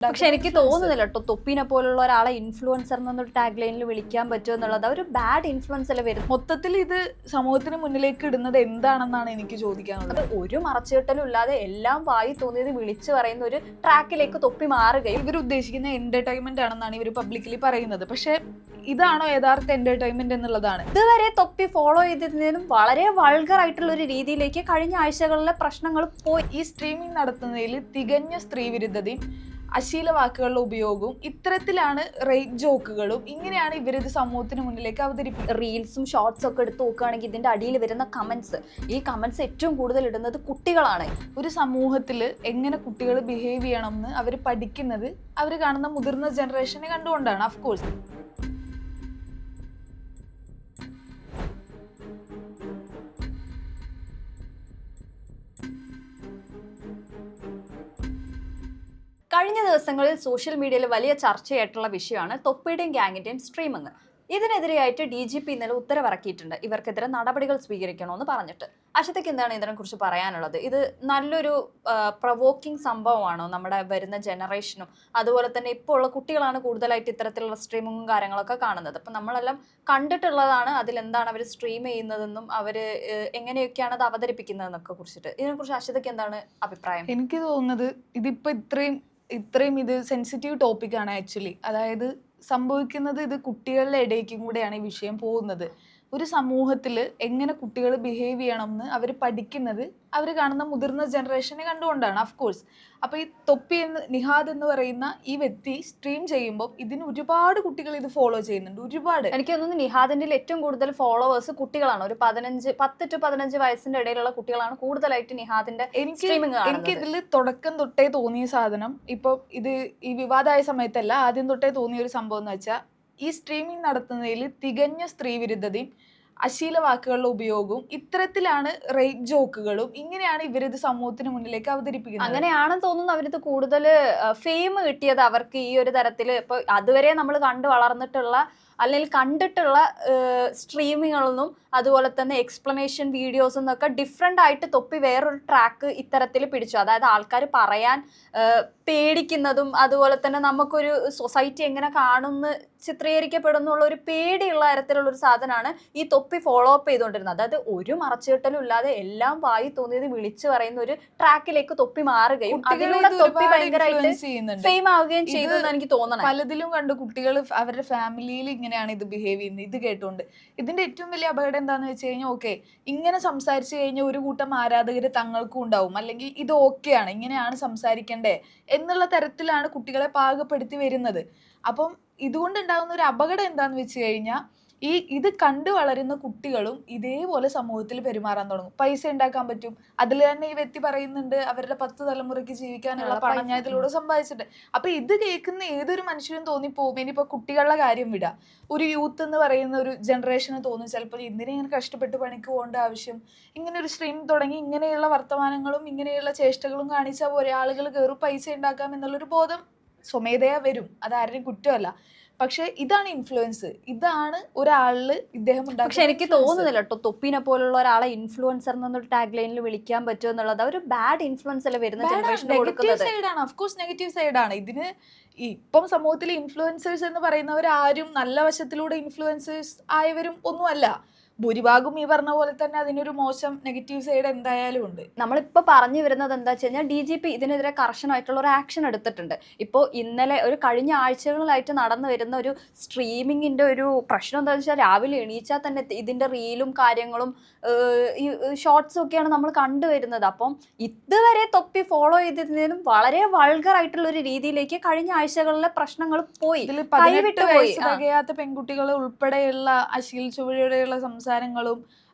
പക്ഷെ എനിക്ക് തോന്നുന്നില്ല കേട്ടോ തൊപ്പിനെ പോലുള്ള ഒരാളെ ഇൻഫ്ലുവൻസർ എന്നൊരു ടാഗ് ലൈനിൽ വിളിക്കാൻ പറ്റുമോ എന്നുള്ളത് ഒരു ബാഡ് ഇൻഫ്ലുവൻസ് അല്ലേ വരും. മൊത്തത്തിൽ ഇത് സമൂഹത്തിന് മുന്നിലേക്ക് ഇടുന്നത് എന്താണെന്നാണ് എനിക്ക് ചോദിക്കാനുള്ളത്. ഒരു മറച്ചുകെട്ടലും ഇല്ലാതെ എല്ലാം വായി തോന്നിയത് വിളിച്ചു പറയുന്ന ഒരു ട്രാക്കിലേക്ക് തൊപ്പി മാറുകയും ഇവർ ഉദ്ദേശിക്കുന്ന എന്റർടൈൻമെന്റ് ആണെന്നാണ് ഇവർ പബ്ലിക്കലി പറയുന്നത്. പക്ഷെ ഇതാണോ യഥാർത്ഥ എന്റർടൈൻമെന്റ് എന്നുള്ളതാണ്. ഇതുവരെ തൊപ്പി ഫോളോ ചെയ്തിരുന്നതിനും വളരെ വൾഗർ ആയിട്ടുള്ള ഒരു രീതിയിലേക്ക് കഴിഞ്ഞ ആഴ്ചകളിലെ പ്രശ്നങ്ങൾ പോയി. ഈ സ്ട്രീമിംഗ് നടത്തുന്നതിൽ തികഞ്ഞ സ്ത്രീവിരുദ്ധതയും അശ്ലീല വാക്കുകളുടെ ഉപയോഗവും ഇത്തരത്തിലാണ് റേറ്റ് ജോക്കുകളും ഇങ്ങനെയാണ് ഇവരിത് സമൂഹത്തിന് മുന്നിലേക്ക് അവതരിപ്പിക്കുന്നത്. റീൽസും ഷോർട്സും ഒക്കെ എടുത്ത് നോക്കുകയാണെങ്കിൽ ഇതിന്റെ അടിയിൽ വരുന്ന കമന്റ്സ്, ഈ കമന്റ്സ് ഏറ്റവും കൂടുതൽ ഇടുന്നത് കുട്ടികളാണ്. ഒരു സമൂഹത്തിൽ എങ്ങനെ കുട്ടികൾ ബിഹേവ് ചെയ്യണം എന്ന് അവർ പഠിക്കുന്നത് അവർ കാണുന്ന മുതിർന്ന ജനറേഷനെ കണ്ടുകൊണ്ടാണ്. ഓഫ് കോഴ്സ് കഴിഞ്ഞ ദിവസങ്ങളിൽ സോഷ്യൽ മീഡിയയിൽ വലിയ ചർച്ചയായിട്ടുള്ള വിഷയമാണ് തൊപ്പിയുടെയും ഗ്യാങ്ങിന്റെയും സ്ട്രീമിംഗ്. ഇതിനെതിരെയായിട്ട് DGP ഇന്നലെ ഉത്തരവിറക്കിയിട്ടുണ്ട്. ഇവർക്കെതിരെ നടപടികൾ സ്വീകരിക്കണമെന്ന് പറഞ്ഞിട്ട്. അശ്വതിക്ക് എന്താണ് ഇതിനെക്കുറിച്ച് പറയാനുള്ളത്? ഇത് നല്ലൊരു പ്രൊവോക്കിംഗ് സംഭവമാണോ നമ്മുടെ വരുന്ന ജനറേഷനും? അതുപോലെ തന്നെ ഇപ്പോൾ ഉള്ള കുട്ടികളാണ് കൂടുതലായിട്ട് ഇത്തരത്തിലുള്ള സ്ട്രീമിങ്ങും കാര്യങ്ങളൊക്കെ കാണുന്നത്. അപ്പം നമ്മളെല്ലാം കണ്ടിട്ടുള്ളതാണ് അതിലെന്താണ് അവർ സ്ട്രീം ചെയ്യുന്നതെന്നും അവർ എങ്ങനെയൊക്കെയാണ് അത് അവതരിപ്പിക്കുന്നതെന്നൊക്കെ കുറിച്ചിട്ട്. ഇതിനെക്കുറിച്ച് അശ്വതിക്ക് എന്താണ് അഭിപ്രായം? എനിക്ക് തോന്നുന്നത് ഇതിപ്പോൾ ഇത്രയും ഇത് സെൻസിറ്റീവ് ടോപ്പിക്കാണ് ആക്ച്വലി. അതായത് സംഭവിക്കുന്നത് ഇത് കുട്ടികളുടെ ഇടയ്ക്കും കൂടെയാണ് ഈ വിഷയം പോകുന്നത്. ഒരു സമൂഹത്തിൽ എങ്ങനെ കുട്ടികൾ ബിഹേവ് ചെയ്യണം എന്ന് അവർ പഠിക്കുന്നത് അവർ കാണുന്ന മുതിർന്ന ജനറേഷനെ കണ്ടുകൊണ്ടാണ്. ഓഫ് കോഴ്സ് അപ്പോൾ ഈ നിഹാദ് എന്ന് പറയുന്ന ഈ വ്യക്തി സ്ട്രീം ചെയ്യുമ്പോൾ ഇതിന് ഒരുപാട് കുട്ടികൾ ഇത് ഫോളോ ചെയ്യുന്നുണ്ട്. ഒരുപാട്. എനിക്ക് തോന്നുന്നു നിഹാദിന്റെ ഏറ്റവും കൂടുതൽ ഫോളോവേഴ്സ് കുട്ടികളാണ്. ഒരു 10 to 15 വയസ്സിന്റെ ഇടയിലുള്ള കുട്ടികളാണ് കൂടുതലായിട്ട് നിഹാദിന്റെ എനിക്ക് ഇതിൽ തുടക്കം തൊട്ടേ തോന്നിയ സാധനം, ഇപ്പൊ ഇത് ഈ വിവാദമായ സമയത്തല്ല, ആദ്യം തൊട്ടേ തോന്നിയ ഒരു സംഭവം എന്ന് വെച്ചാൽ ഈ സ്ട്രീമിംഗ് നടത്തുന്നതിൽ തികഞ്ഞ സ്ത്രീവിരുദ്ധതയും അശ്ലീല വാക്കുകളുടെ ഉപയോഗവും ഇത്തരത്തിലാണ് റേറ്റ് ജോക്കുകളും ഇങ്ങനെയാണ് ഇവരിത് സമൂഹത്തിന് മുന്നിലേക്ക് അവതരിപ്പിക്കുന്നത്. അങ്ങനെയാണെന്ന് തോന്നുന്നു അവരിത് കൂടുതൽ ഫെയിം കിട്ടിയത് അവർക്ക് ഈ ഒരു തരത്തിൽ. ഇപ്പൊ അതുവരെ നമ്മൾ കണ്ടു വളർന്നിട്ടുള്ള അല്ലെങ്കിൽ കണ്ടിട്ടുള്ള സ്ട്രീമിങ്ങുകളൊന്നും അതുപോലെ തന്നെ എക്സ്പ്ലനേഷൻ വീഡിയോസും എന്നൊക്കെ ഡിഫറെൻ്റ് ആയിട്ട് തൊപ്പി വേറൊരു ട്രാക്ക് ഇത്തരത്തിൽ പിടിച്ചു. അതായത് ആൾക്കാർ പറയാൻ പേടിക്കുന്നതും അതുപോലെ തന്നെ നമുക്കൊരു സൊസൈറ്റി എങ്ങനെ കാണുമെന്ന് ചിത്രീകരിക്കപ്പെടുന്നുള്ള ഒരു പേടിയുള്ള തരത്തിലുള്ള ഒരു സാധനമാണ് ഈ തൊപ്പി ഫോളോ അപ്പ് ചെയ്തുകൊണ്ടിരുന്നത്. അതായത് ഒരു മറച്ചുകെട്ടലും ഇല്ലാതെ എല്ലാം വായി തോന്നിയത് വിളിച്ചു പറയുന്ന ഒരു ട്രാക്കിലേക്ക് തൊപ്പി മാറുകയും അതിലൂടെ തൊപ്പി ഭയങ്കരമായിട്ട് ഫെയിം ആവുകയും ചെയ്തു എന്ന് എനിക്ക് തോന്നണം. പലതിലും കണ്ടു കുട്ടികൾ അവരുടെ ഫാമിലിയിൽ ഇങ്ങനെയാണ് ഇത് ബിഹേവ് ചെയ്യുന്നത്. ഇത് കേട്ടുകൊണ്ട് ഇതിന്റെ ഏറ്റവും വലിയ അപകടം എന്താന്ന് വെച്ച് കഴിഞ്ഞാൽ, ഓക്കെ ഇങ്ങനെ സംസാരിച്ചു കഴിഞ്ഞാൽ ഒരു കൂട്ടം ആരാധകർ തങ്ങൾക്കും ഉണ്ടാവും, അല്ലെങ്കിൽ ഇത് ഓക്കെയാണ് ഇങ്ങനെയാണ് സംസാരിക്കണ്ടേ എന്നുള്ള തരത്തിലാണ് കുട്ടികളെ പാകപ്പെടുത്തി വരുന്നത്. അപ്പം ഇതുകൊണ്ടുണ്ടാകുന്ന ഒരു അപകടം എന്താന്ന് വെച്ച് കഴിഞ്ഞാൽ ഇത് കണ്ടു വളരുന്ന കുട്ടികളും ഇതേപോലെ സമൂഹത്തിൽ പെരുമാറാൻ തുടങ്ങും. പൈസ ഉണ്ടാക്കാൻ പറ്റും. അതിൽ തന്നെ ഈ വ്യക്തി പറയുന്നുണ്ട് അവരുടെ 10 തലമുറയ്ക്ക് ജീവിക്കാനുള്ള പണം ഞാൻ ഇതിലൂടെ സമ്പാദിച്ചിട്ട്. അപ്പൊ ഇത് കേൾക്കുന്ന ഏതൊരു മനുഷ്യനും തോന്നിപ്പോകും. ഇനിയിപ്പോ കുട്ടികളുടെ കാര്യം വിടാം, ഒരു യൂത്ത് എന്ന് പറയുന്ന ഒരു ജനറേഷന് തോന്നും ചിലപ്പോൾ എന്തിനാ ഇങ്ങനെ കഷ്ടപ്പെട്ട് പണിക്ക് പോകേണ്ട ആവശ്യം, ഇങ്ങനെ ഒരു സ്ട്രീം തുടങ്ങി ഇങ്ങനെയുള്ള വർത്തമാനങ്ങളും ഇങ്ങനെയുള്ള ചേഷ്ടകളും കാണിച്ചാൽ പോലെ ആളുകൾ കയറും, പൈസ ഉണ്ടാക്കാം എന്നുള്ളൊരു ബോധം സ്വമേധയാ വരും. അതാരുടെയും കുറ്റമല്ല. പക്ഷെ ഇതാണ് ഇൻഫ്ലുവൻസ്, ഇതാണ് ഒരാളില് ഇദ്ദേഹം ഉണ്ടാക്കുക. പക്ഷെ എനിക്ക് തോന്നുന്നില്ല കേട്ടോ തൊപ്പിനെ പോലുള്ള ഒരാളെ ഇൻഫ്ലുവൻസർ എന്നൊരു ടാഗ് ലൈനിൽ വിളിക്കാൻ പറ്റുമോ എന്നുള്ളത് ഒരു ബാഡ് ഇൻഫ്ലുവൻസ് അല്ലേ വരുന്ന ജനറേഷന് കൊടുക്കുന്നത്. സൈഡാണ്, ഓഫ് കോഴ്സ് നെഗറ്റീവ് സൈഡാണ് ഇതിന്. ഇപ്പം സമൂഹത്തിൽ ഇൻഫ്ലുവൻസേഴ്സ് എന്ന് പറയുന്നവർ ആരും നല്ല വശത്തിലൂടെ ഇൻഫ്ലുവൻസേഴ്സ് ആയവരും ഒന്നുമല്ല. ഭൂരിഭാഗം ഈ പറഞ്ഞ പോലെ തന്നെ അതിനൊരു മോശം നെഗറ്റീവ് സൈഡ് എന്തായാലും ഉണ്ട്. നമ്മളിപ്പോൾ പറഞ്ഞു വരുന്നത് എന്താ വെച്ച് കഴിഞ്ഞാൽ DGP ഇതിനെതിരെ കർശനമായിട്ടുള്ള ഒരു ആക്ഷൻ എടുത്തിട്ടുണ്ട്. ഇപ്പോൾ ഇന്നലെ ഒരു കഴിഞ്ഞ ആഴ്ചകളിലായിട്ട് നടന്നു വരുന്ന ഒരു സ്ട്രീമിങ്ങിൻ്റെ ഒരു പ്രശ്നം എന്താണെന്ന് വെച്ചാൽ രാവിലെ എണീച്ചാൽ തന്നെ ഇതിൻ്റെ റീലും കാര്യങ്ങളും ഈ ഷോർട്സും ഒക്കെയാണ് നമ്മൾ കണ്ടുവരുന്നത്. അപ്പം ഇതുവരെ തൊപ്പി ഫോളോ ചെയ്തിരുന്നതിനും വളരെ വൾഗർ ആയിട്ടുള്ള ഒരു രീതിയിലേക്ക് കഴിഞ്ഞ ആഴ്ചകളിലെ പ്രശ്നങ്ങൾ പോയി. ഇതിൽ 18 വയസ്സ് തികയാത്ത പെൺകുട്ടികൾ ഉൾപ്പെടെയുള്ള അശ്ലീല ചുവടെയുള്ള സംസാരങ്ങളും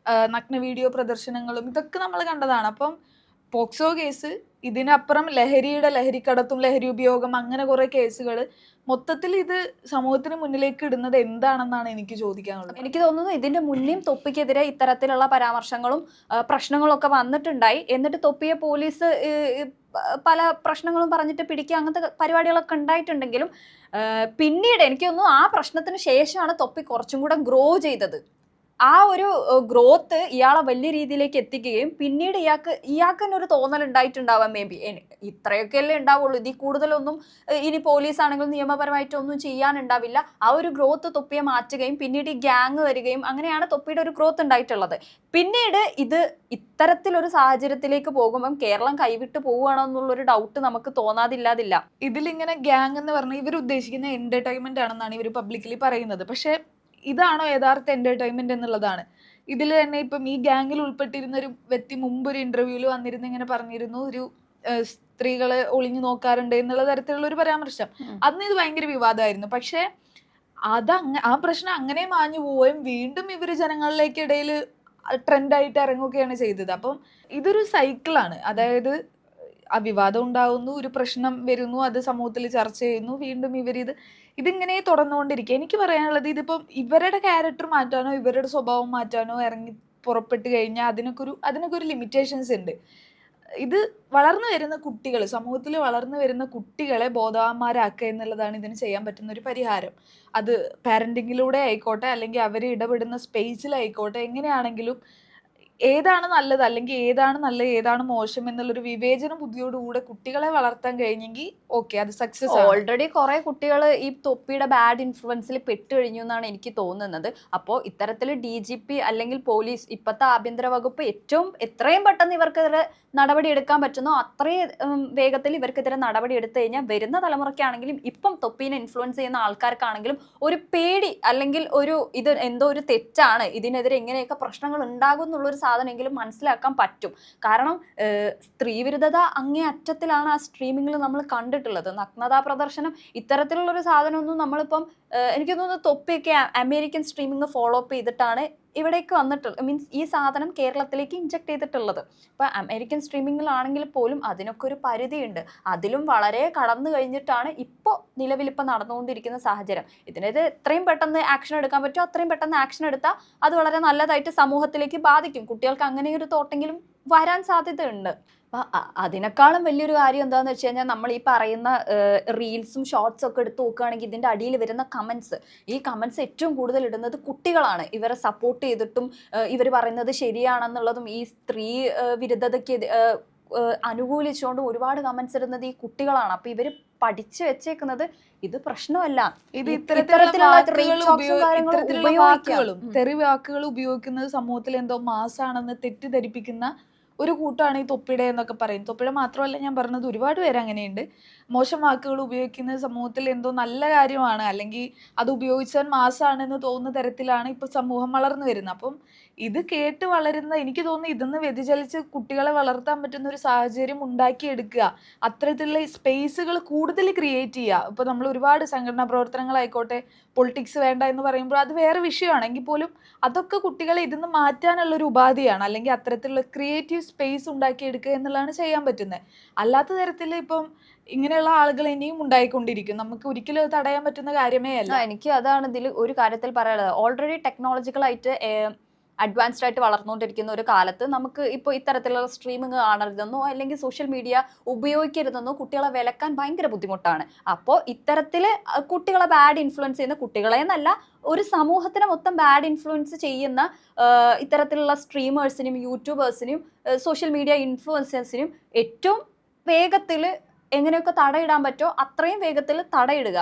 നഗ്ന വീഡിയോ പ്രദർശനങ്ങളും ഇതൊക്കെ നമ്മൾ കണ്ടതാണ്. അപ്പം പോക്സോ കേസ്, ഇതിനപ്പുറം ലഹരിക്കടത്തും ലഹരി ഉപയോഗം, അങ്ങനെ കുറെ കേസുകൾ, മൊത്തത്തിൽ ഇത് സമൂഹത്തിന് മുന്നിലേക്ക് ഇടുന്നത് എന്താണെന്നാണ് എനിക്ക് ചോദിക്കാനുള്ളത്. എനിക്ക് തോന്നുന്നു ഇതിന്റെ മുന്നേയും തൊപ്പിക്കെതിരെ ഇത്തരത്തിലുള്ള പരാമർശങ്ങളും പ്രശ്നങ്ങളും ഒക്കെ വന്നിട്ടുണ്ടായി. എന്നിട്ട് തൊപ്പിയെ പോലീസ് പല പ്രശ്നങ്ങളും പറഞ്ഞിട്ട് പിടിക്കുക, അങ്ങനത്തെ പരിപാടികളൊക്കെ ഉണ്ടായിട്ടുണ്ടെങ്കിലും പിന്നീട് എനിക്ക് തോന്നുന്നു ആ പ്രശ്നത്തിന് ശേഷമാണ് തൊപ്പി കുറച്ചും കൂടെ ഗ്രോ ചെയ്തത്. ആ ഒരു ഗ്രോത്ത് ഇയാളെ വലിയ രീതിയിലേക്ക് എത്തിക്കുകയും പിന്നീട് ഇയാൾക്ക് തന്നെ ഒരു തോന്നൽ ഉണ്ടായിട്ടുണ്ടാവാം മേ ബി ഇത്രയൊക്കെയല്ലേ ഉണ്ടാവുള്ളൂ, ഇതിൽ കൂടുതലൊന്നും ഇനി പോലീസ് ആണെങ്കിലും നിയമപരമായിട്ടൊന്നും ചെയ്യാനുണ്ടാവില്ല. ആ ഒരു ഗ്രോത്ത് തൊപ്പിയെ മാറ്റുകയും പിന്നീട് ഈ ഗ്യാങ് വരികയും അങ്ങനെയാണ് തൊപ്പിയുടെ ഒരു ഗ്രോത്ത് ഉണ്ടായിട്ടുള്ളത്. പിന്നീട് ഇത് ഇത്തരത്തിലൊരു സാഹചര്യത്തിലേക്ക് പോകുമ്പം കേരളം കൈവിട്ട് പോവുകയാണോ എന്നുള്ളൊരു ഡൗട്ട് നമുക്ക് തോന്നാതില്ലാതില്ല. ഇതിലിങ്ങനെ ഗ്യാങ് എന്ന് പറഞ്ഞാൽ ഇവർ ഉദ്ദേശിക്കുന്ന എന്റർടൈൻമെന്റ് ആണെന്നാണ് ഇവർ പബ്ലിക്കലി പറയുന്നത്. പക്ഷെ ഇതാണോ യഥാർത്ഥ എന്റർടൈൻമെന്റ് എന്നുള്ളതാണ്. ഇതിൽ തന്നെ ഇപ്പം ഈ ഗ്യാങ്ങിൽ ഉൾപ്പെട്ടിരുന്ന ഒരു വ്യക്തി മുമ്പ് ഒരു ഇന്റർവ്യൂവിൽ വന്നിരുന്ന് ഇങ്ങനെ പറഞ്ഞിരുന്നു, ഒരു സ്ത്രീകളെ ഒളിഞ്ഞു നോക്കാറുണ്ട് എന്നുള്ള തരത്തിലുള്ള ഒരു പരാമർശം. അന്ന് ഇത് ഭയങ്കര വിവാദമായിരുന്നു. പക്ഷെ ആ പ്രശ്നം അങ്ങനെ മാഞ്ഞു പോവുകയും വീണ്ടും ഇവർ ജനങ്ങളിലേക്ക് ഇടയിൽ ട്രെൻഡായിട്ട് ഇറങ്ങുകയാണ് ചെയ്തത്. അപ്പം ഇതൊരു സൈക്കിളാണ്. അതായത് ആ വിവാദം ഉണ്ടാവുന്നു, ഒരു പ്രശ്നം വരുന്നു, അത് സമൂഹത്തിൽ ചർച്ച ചെയ്യുന്നു, വീണ്ടും ഇതിങ്ങനെ തുടർന്നുകൊണ്ടിരിക്കുക. എനിക്ക് പറയാനുള്ളത്, ഇതിപ്പം ഇവരുടെ ക്യാരക്ടർ മാറ്റാനോ ഇവരുടെ സ്വഭാവം മാറ്റാനോ ഇറങ്ങി പുറപ്പെട്ട് കഴിഞ്ഞാൽ അതിനൊക്കെ ഒരു ലിമിറ്റേഷൻസ് ഉണ്ട്. ഇത് വളർന്നു വരുന്ന കുട്ടികൾ, സമൂഹത്തിൽ വളർന്നു വരുന്ന കുട്ടികളെ ബോധവാന്മാരാക്കുക എന്നുള്ളതാണ് ഇതിന് ചെയ്യാൻ പറ്റുന്ന ഒരു പരിഹാരം. അത് പാരന്റിങ്ങിലൂടെ ആയിക്കോട്ടെ, അല്ലെങ്കിൽ അവർ ഇടപെടുന്ന സ്പേസിലായിക്കോട്ടെ, എങ്ങനെയാണെങ്കിലും ഏതാണ് നല്ലത് അല്ലെങ്കിൽ ഏതാണ് മോശം എന്നുള്ളൊരു വിവേചന ബുദ്ധിയോടുകൂടെ കുട്ടികളെ വളർത്താൻ കഴിഞ്ഞെങ്കിൽ ഓക്കെ, അത് സക്സസ്. ഓൾറെഡി കുറെ കുട്ടികൾ ഈ തൊപ്പിയുടെ ബാഡ് ഇൻഫ്ലുവൻസിൽ പെട്ടു കഴിഞ്ഞു എന്നാണ് എനിക്ക് തോന്നുന്നത്. അപ്പോൾ ഇത്തരത്തിൽ DGP അല്ലെങ്കിൽ പോലീസ്, ഇപ്പോഴത്തെ ആഭ്യന്തര വകുപ്പ് എത്രയും പെട്ടെന്ന് ഇവർക്കെതിരെ നടപടി എടുക്കാൻ പറ്റുന്നോ അത്രയും വേഗത്തിൽ ഇവർക്കെതിരെ നടപടി എടുത്തു കഴിഞ്ഞാൽ വരുന്ന തലമുറയ്ക്കാണെങ്കിലും ഇപ്പം തൊപ്പീനെ ഇൻഫ്ലുവൻസ് ചെയ്യുന്ന ആൾക്കാർക്കാണെങ്കിലും ഒരു പേടി, അല്ലെങ്കിൽ ഇത് എന്തോ ഒരു തെറ്റാണ്, ഇതിനെതിരെ എങ്ങനെയൊക്കെ പ്രശ്നങ്ങൾ ഉണ്ടാകും എന്നുള്ളൊരു സാധനമെങ്കിലും മനസ്സിലാക്കാൻ പറ്റും. കാരണം സ്ത്രീവിരുദ്ധത അങ്ങേ അറ്റത്തിലാണ് ആ സ്ട്രീമിങ്ങിൽ നമ്മൾ കണ്ടിട്ടുള്ളത്. നഗ്നതാ പ്രദർശനം ഇത്തരത്തിലുള്ളൊരു സാധനമൊന്നും നമ്മളിപ്പം എനിക്ക് തോന്നുന്നു തൊപ്പിയൊക്കെ അമേരിക്കൻ സ്ട്രീമിങ് ഫോളോ അപ്പ് ചെയ്തിട്ടാണ് ഇവിടേക്ക് വന്നിട്ടുള്ളത്. മീൻസ് ഈ സാധനം കേരളത്തിലേക്ക് ഇൻജക്ട് ചെയ്തിട്ടുള്ളത്. ഇപ്പം അമേരിക്കൻ സ്ട്രീമിങ്ങിലാണെങ്കിൽ പോലും അതിനൊക്കെ ഒരു പരിധിയുണ്ട്. അതിലും വളരെ കടന്നു കഴിഞ്ഞിട്ടാണ് നിലവിലിപ്പോൾ നടന്നുകൊണ്ടിരിക്കുന്ന സാഹചര്യം. ഇതിനെതിരെ എത്രയും പെട്ടെന്ന് ആക്ഷൻ എടുക്കാൻ പറ്റുമോ അത്രയും പെട്ടെന്ന് ആക്ഷൻ എടുത്താൽ അത് വളരെ നല്ലതായിട്ട് സമൂഹത്തിലേക്ക് ബാധിക്കും. കുട്ടികൾക്ക് അങ്ങനെ ഒരു തോട്ടെങ്കിലും വരാൻ സാധ്യതയുണ്ട്. അപ്പം അതിനേക്കാളും വലിയൊരു കാര്യം എന്താണെന്ന് വെച്ച് കഴിഞ്ഞാൽ, നമ്മൾ ഈ പറയുന്ന റീൽസും ഷോർട്സും ഒക്കെ എടുത്ത് നോക്കുകയാണെങ്കിൽ ഇതിൻ്റെ അടിയിൽ വരുന്ന ഈ കമൻസ് ഏറ്റവും കൂടുതൽ ഇടുന്നത് കുട്ടികളാണ്. ഇവരെ സപ്പോർട്ട് ചെയ്തിട്ടും ഇവർ പറയുന്നത് ശരിയാണെന്നുള്ളതും ഈ സ്ത്രീ വിരുദ്ധതയ്ക്ക് അനുകൂലിച്ചുകൊണ്ടും ഒരുപാട് കമൻസ് ഇടുന്നത് ഈ കുട്ടികളാണ്. അപ്പൊ ഇവര് പഠിച്ചു വെച്ചേക്കുന്നത് ഇത് പ്രശ്നമല്ല, ഇത് ഇത്തരത്തിലുള്ള വാക്കുകളും തെറി വാക്കുകൾ ഉപയോഗിക്കുന്നത് സമൂഹത്തിൽ എന്തോ മാസാണെന്ന് തെറ്റിദ്ധരിപ്പിക്കുന്ന ഒരു കൂട്ടമാണ് ഈ തൊപ്പിയുടെ എന്നൊക്കെ പറയും. തൊപ്പിയുടെ മാത്രമല്ല ഞാൻ പറഞ്ഞത്, ഒരുപാട് പേര് അങ്ങനെയുണ്ട്. മോശം വാക്കുകൾ ഉപയോഗിക്കുന്നത് സമൂഹത്തിൽ എന്തോ നല്ല കാര്യമാണ്, അല്ലെങ്കിൽ അത് ഉപയോഗിച്ചാൽ മാസാണെന്ന് തോന്നുന്ന തരത്തിലാണ് ഇപ്പൊ സമൂഹം വളർന്നു വരുന്നത്. അപ്പം ഇത് കേട്ട് വളരുന്ന, എനിക്ക് തോന്നുന്നു ഇതൊന്ന് വ്യതിചലിച്ച് കുട്ടികളെ വളർത്താൻ പറ്റുന്ന ഒരു സാഹചര്യം ഉണ്ടാക്കിയെടുക്കുക, അത്തരത്തിലുള്ള സ്പേസുകൾ കൂടുതൽ ക്രിയേറ്റ് ചെയ്യുക. ഇപ്പൊ നമ്മൾ ഒരുപാട് സംഘടനാ പ്രവർത്തനങ്ങളായിക്കോട്ടെ, പൊളിറ്റിക്സ് വേണ്ട എന്ന് പറയുമ്പോൾ അത് വേറെ വിഷയമാണെങ്കിൽ പോലും അതൊക്കെ കുട്ടികളെ ഇതിന്ന് മാറ്റാനുള്ള ഒരു ഉപാധിയാണ്, അല്ലെങ്കിൽ അത്തരത്തിലുള്ള ക്രിയേറ്റീവ് സ്പേസ് ഉണ്ടാക്കിയെടുക്കുക എന്നുള്ളതാണ് ചെയ്യാൻ പറ്റുന്നത്. അല്ലാത്ത തരത്തിൽ ഇപ്പം ഇങ്ങനെയുള്ള ആളുകൾ ഇനിയും ഉണ്ടായിക്കൊണ്ടിരിക്കും. നമുക്ക് ഒരിക്കലും അത് തടയാൻ പറ്റുന്ന കാര്യമേ അല്ല. എനിക്ക് അതാണ് ഇതിൽ ഒരു കാര്യത്തിൽ പറയാനുള്ളത്. ഓൾറെഡി ടെക്നോളജിക്കലായിട്ട് അഡ്വാൻസ്ഡ് ആയിട്ട് വളർന്നുകൊണ്ടിരിക്കുന്ന ഒരു കാലത്ത് നമുക്ക് ഇപ്പോൾ ഇത്തരത്തിലുള്ള സ്ട്രീമിങ് കാണരുതെന്നോ അല്ലെങ്കിൽ സോഷ്യൽ മീഡിയ ഉപയോഗിക്കരുതെന്നോ കുട്ടികളെ വിലക്കാൻ ഭയങ്കര ബുദ്ധിമുട്ടാണ്. അപ്പോൾ ഇത്തരത്തിൽ കുട്ടികളെ ബാഡ് ഇൻഫ്ലുവൻസ് ചെയ്യുന്ന, കുട്ടികളെ എന്നല്ല ഒരു സമൂഹത്തിനെ മൊത്തം ബാഡ് ഇൻഫ്ലുവൻസ് ചെയ്യുന്ന ഇത്തരത്തിലുള്ള സ്ട്രീമേഴ്സിനും യൂട്യൂബേഴ്സിനും സോഷ്യൽ മീഡിയ ഇൻഫ്ലുവൻസേഴ്സിനും ഏറ്റവും വേഗത്തിൽ എങ്ങനെയൊക്കെ തടയിടാൻ പറ്റുമോ അത്രയും വേഗത്തിൽ തടയിടുക.